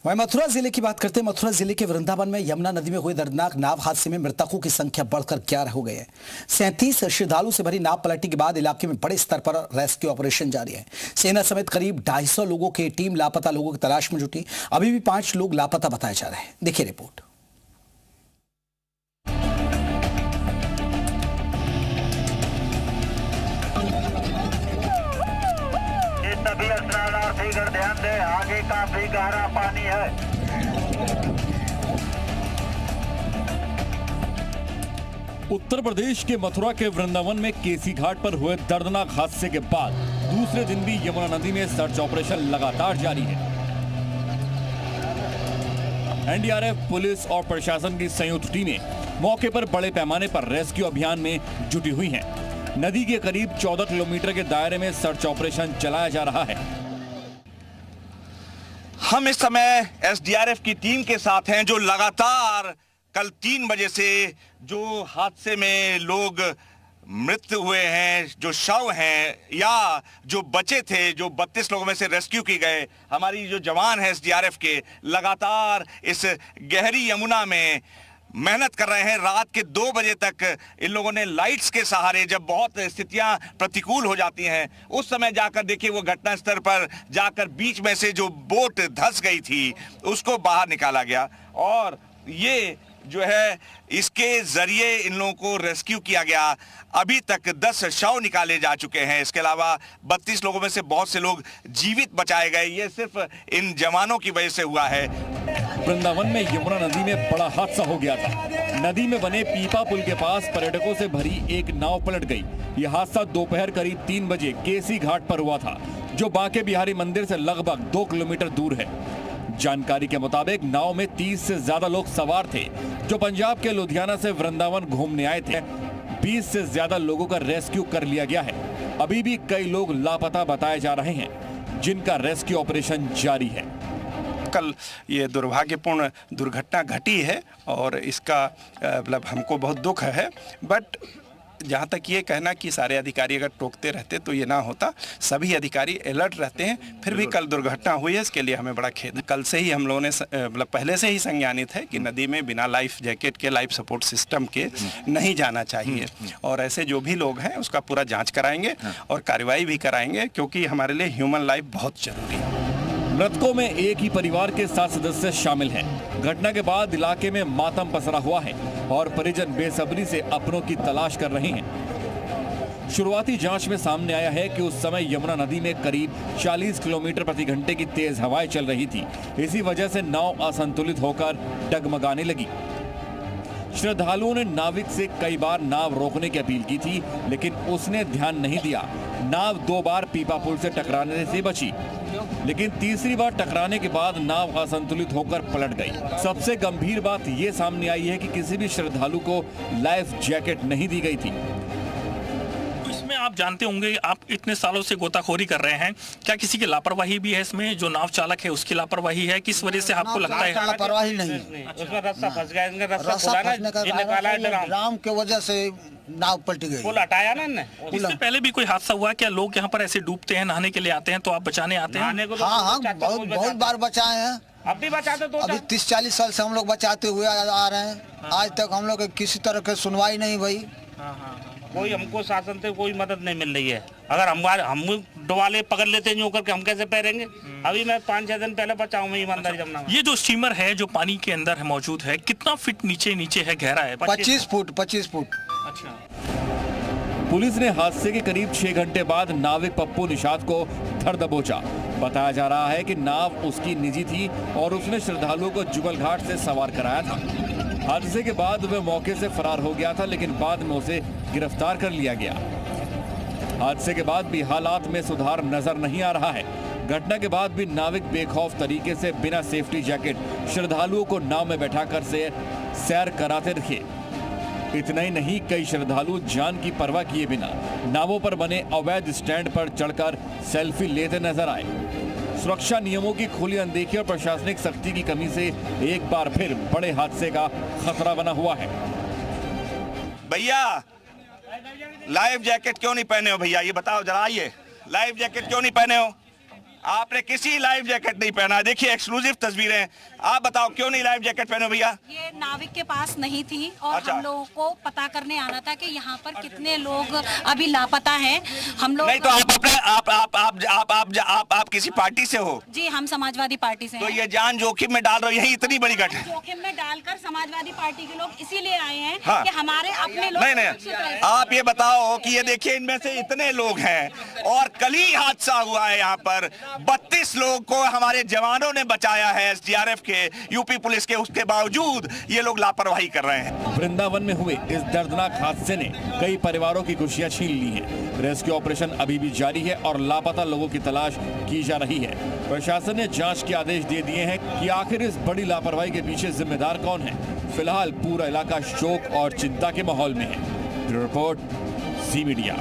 वहीं मथुरा जिले की बात करते हैं। मथुरा जिले के वृंदावन में यमुना नदी में हुए दर्दनाक नाव हादसे में मृतकों की संख्या बढ़कर 11 हो गई है। 37 श्रद्धालु से भरी नाव पलटने के बाद इलाके में बड़े स्तर पर रेस्क्यू ऑपरेशन जारी है। सेना समेत करीब 250 लोगों की टीम लापता लोगों की तलाश में जुटी। अभी भी 5 लोग लापता बताए जा रहे हैं। देखिए रिपोर्ट। ध्यान दें, आगे काफी गहरा पानी है। उत्तर प्रदेश के मथुरा के वृंदावन में केसी घाट पर हुए दर्दनाक हादसे के बाद दूसरे दिन भी यमुना नदी में सर्च ऑपरेशन लगातार जारी है। एनडीआरएफ, पुलिस और प्रशासन की संयुक्त टीमें मौके पर बड़े पैमाने पर रेस्क्यू अभियान में जुटी हुई हैं। नदी के करीब 14 किलोमीटर के दायरे में सर्च ऑपरेशन चलाया जा रहा है। हम इस समय एसडीआरएफ की टीम के साथ हैं, जो लगातार कल 3 बजे से जो हादसे में लोग मृत हुए हैं, जो शव हैं या जो बचे थे, जो 32 लोगों में से रेस्क्यू की गए, हमारी जो जवान हैं एसडीआरएफ के लगातार इस गहरी यमुना में मेहनत कर रहे हैं। रात के 2 बजे तक इन लोगों ने लाइट्स के सहारे, जब बहुत स्थितियां प्रतिकूल हो जाती हैं, उस समय जाकर देखिए वो घटना स्थल पर जाकर बीच में से जो बोट धंस गई थी उसको बाहर निकाला गया और ये जो है इसके जरिए इन लोगों को रेस्क्यू किया गया। अभी तक 10 शव निकाले जा चुके हैं। इसके अलावा 32 लोगों में से बहुत से लोग जीवित बचाए गए। ये सिर्फ इन जवानों की वजह से हुआ है। वृंदावन में यमुना नदी में बड़ा हादसा हो गया था। नदी में बने पीपा पुल के पास पर्यटकों से भरी एक नाव पलट गई। यह हादसा दोपहर करीब 3 बजे केसी घाट पर हुआ था, जो बांके बिहारी मंदिर से लगभग 2 किलोमीटर दूर है। जानकारी के मुताबिक नाव में 30 से ज्यादा लोग सवार थे, जो पंजाब के लुधियाना से वृंदावन घूमने आए थे। 20 से ज्यादा लोगों का रेस्क्यू कर लिया गया है। अभी भी कई लोग लापता बताए जा रहे हैं, जिनका रेस्क्यू ऑपरेशन जारी है। कल ये दुर्भाग्यपूर्ण दुर्घटना घटी है और इसका मतलब हमको बहुत दुख है, बट जहाँ तक ये कहना कि सारे अधिकारी अगर टोकते रहते तो ये ना होता। सभी अधिकारी अलर्ट रहते हैं, फिर भी कल दुर्घटना हुई है, इसके लिए हमें बड़ा खेद है। कल से ही हम लोगों ने मतलब पहले से ही संज्ञानित है कि नदी में बिना लाइफ जैकेट के, लाइफ सपोर्ट सिस्टम के नहीं जाना चाहिए और ऐसे जो भी लोग हैं उसका पूरा जाँच कराएंगे और कार्रवाई भी कराएंगे, क्योंकि हमारे लिए ह्यूमन लाइफ बहुत जरूरी है। मृतकों में एक ही परिवार के 7 सदस्य शामिल हैं। घटना के बाद इलाके में मातम पसरा हुआ है और परिजन बेसब्री से अपनों की तलाश कर रहे हैं। शुरुआती जांच में सामने आया है कि उस समय यमुना नदी में करीब 40 किलोमीटर प्रति घंटे की तेज हवाएं चल रही थी। इसी वजह से नाव असंतुलित होकर डगमगाने लगी। श्रद्धालुओं ने नाविक से कई बार नाव रोकने की अपील की थी, लेकिन उसने ध्यान नहीं दिया। नाव 2 बार पीपा पुल से टकराने से बची, लेकिन तीसरी बार टकराने के बाद नाव असंतुलित होकर पलट गई। सबसे गंभीर बात यह सामने आई है कि किसी भी श्रद्धालु को लाइफ जैकेट नहीं दी गई थी। इसमें आप जानते होंगे, आप इतने सालों से गोताखोरी कर रहे हैं, क्या किसी की लापरवाही भी है इसमें? जो नाव चालक है उसकी लापरवाही है? किस वजह से आपको लगता है? लापरवाही नहीं, उसमें रस्सा फंस गया, इनका रस्सा निकाला ड्राम की वजह से नाव पलट गई। पुल हटाया ना इनने। इससे पहले भी कोई हादसा हुआ? क्या लोग यहाँ पर ऐसे डूबते हैं, नहाने के लिए आते हैं, तो आप बचाने आते हैं? हाँ, बहुत बार बचाए हैं। अब भी बचाते तो अभी 30-40 साल से हम लोग बचाते हुए आ रहे हैं। आज तक हम लोग किसी तरह की सुनवाई नहीं हुई। कोई हमको शासन से कोई मदद नहीं मिल रही है। अगर हम डुबाले पकड़ लेते नहीं होकर के हम कैसे पैरेंगे? अभी मैं 5-6 दिन पहले बचाऊं मैं ईमानदारी जमना। ये जो स्टीमर है जो पानी के अंदर है मौजूद है, कितना फीट नीचे है, गहरा है? 25 फुट। अच्छा। पुलिस ने हादसे के करीब 6 घंटे बाद नाविक पप्पू निषाद को धर दबोचा। बताया जा रहा है कि नाव उसकी निजी थी और उसने श्रद्धालुओं को जुगल घाट से सवार कराया था। हादसे के बाद वह मौके से फरार हो गया था, लेकिन बाद में उसे गिरफ्तार कर लिया गया। हादसे के बाद भी हालात में सुधार नजर नहीं आ रहा है। घटना के बाद भी नाविक बेखौफ तरीके से बिना सेफ्टी जैकेट श्रद्धालुओं को नाव में बैठाकर से सैर कराते रखे। इतना ही नहीं, कई श्रद्धालु जान की परवाह किए बिना नावों पर बने अवैध स्टैंड पर चढ़कर सेल्फी लेते नजर आए। सुरक्षा नियमों की खुली अनदेखी और प्रशासनिक सख्ती की कमी से एक बार फिर बड़े हादसे का खतरा बना हुआ है। भैया लाइफ जैकेट क्यों नहीं पहने हो? भैया ये बताओ जरा, आइए, लाइफ जैकेट क्यों नहीं पहने हो? आपने किसी लाइफ जैकेट नहीं पहना। देखिए एक्सक्लूसिव तस्वीरें। आप बताओ क्यों नहीं लाइफ जैकेट पहने भैया? ये नाविक के पास नहीं थी और अच्छा। हम लोगों को पता करने आना था कि यहाँ पर कितने लोग अभी लापता हैं। हम लोग नहीं तो आप अपने आप किसी पार्टी से हो? जी, हम समाजवादी पार्टी से तो हैं। ये जान जोखिम में डाल रहे हो, यही इतनी बड़ी घटना। जोखिम में डालकर समाजवादी पार्टी के लोग इसीलिए आए हैं हाँ। कि हमारे अपने लोग नहीं सुरक्षित रहे। आप ये बताओ कि ये देखिए इनमें से इतने लोग हैं और कल ही हादसा हुआ है यहाँ पर। 32 लोगों को हमारे जवानों ने बचाया है, एसडीआरएफ के, यूपी पुलिस के, उसके बावजूद ये लोग लापरवाही कर रहे हैं। वृंदावन में हुए इस दर्दनाक हादसे ने कई परिवारों की खुशियां छीन ली हैं। रेस्क्यू ऑपरेशन अभी भी जारी है और लापता लोगों की तलाश की जा रही है। प्रशासन ने जांच के आदेश दे दिए हैं कि आखिर इस बड़ी लापरवाही के पीछे जिम्मेदार कौन है। फिलहाल पूरा इलाका शोक और चिंता के माहौल में है। ब्यूरो रिपोर्ट, जी मीडिया।